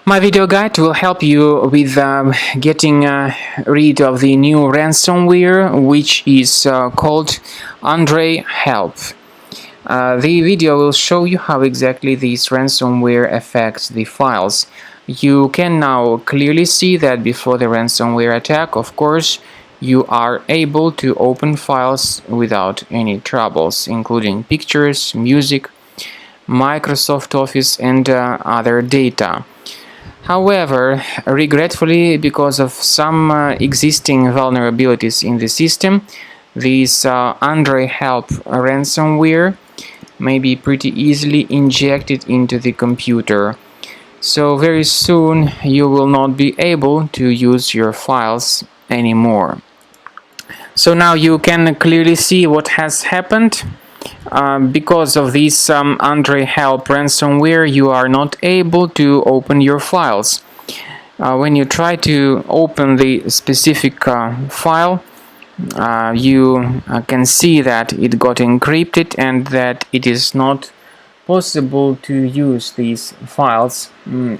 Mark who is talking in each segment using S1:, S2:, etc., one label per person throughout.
S1: My video guide will help you with getting rid of the new ransomware, which is called AndreiHelp. The video will show you how exactly this ransomware affects the files. You can now clearly see that before the ransomware attack, of course, you are able to open files without any troubles, including pictures, music, Microsoft Office, and other data. However, regretfully, because of some existing vulnerabilities in the system, this AndreiHelp ransomware may be pretty easily injected into the computer. So very soon you will not be able to use your files anymore. So now you can clearly see what has happened. Because of this AndreiHelp ransomware, you are not able to open your files. When you try to open the specific file, you can see that it got encrypted and that it is not possible to use these files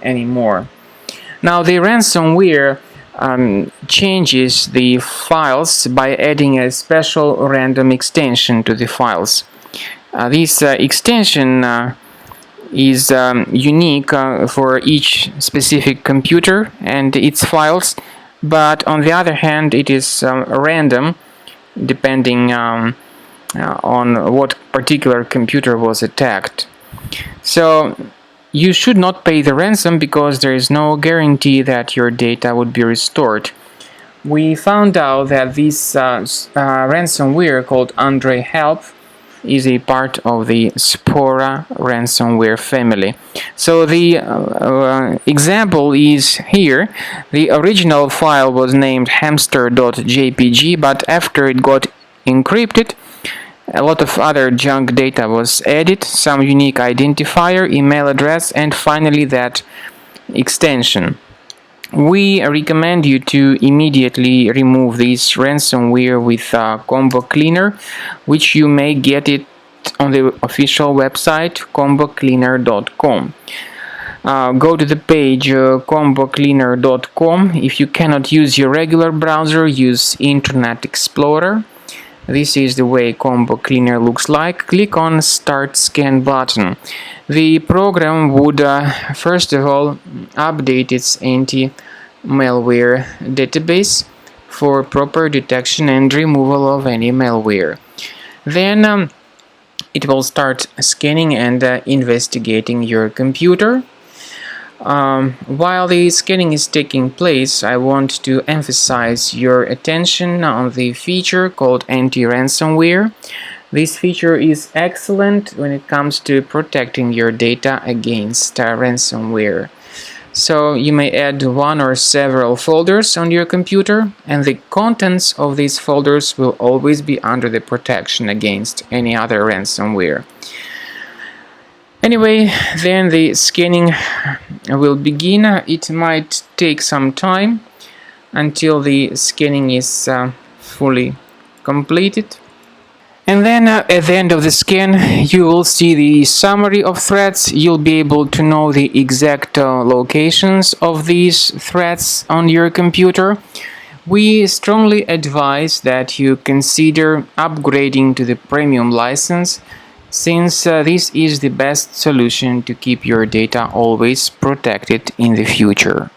S1: anymore. Now the ransomware changes the files by adding a special random extension to the files. This extension is unique for each specific computer and its files, but on the other hand it is random depending on what particular computer was attacked. So you should not pay the ransom because there is no guarantee that your data would be restored. We found out that this ransomware called AndreiHelp is a part of the Spora ransomware family. So the example is here. The original file was named hamster.jpg, but after it got encrypted, a lot of other junk data was added, some unique identifier, email address, and finally that extension. We recommend you to immediately remove this ransomware with Combo Cleaner, which you may get it on the official website combocleaner.com. Go to the page combocleaner.com. If you cannot use your regular browser, use Internet Explorer. This is the way Combo Cleaner looks like. Click on Start Scan button. The program would first of all update its anti-malware database for proper detection and removal of any malware. Then it will start scanning and investigating your computer. While the scanning is taking place, I want to emphasize your attention on the feature called anti-ransomware. This feature is excellent when it comes to protecting your data against ransomware. So you may add one or several folders on your computer, and the contents of these folders will always be under the protection against any other ransomware. Anyway, then the scanning will begin. It might take some time until the scanning is fully completed. And then at the end of the scan, you will see the summary of threats. You'll be able to know the exact locations of these threats on your computer. We strongly advise that you consider upgrading to the premium license, since this is the best solution to keep your data always protected in the future.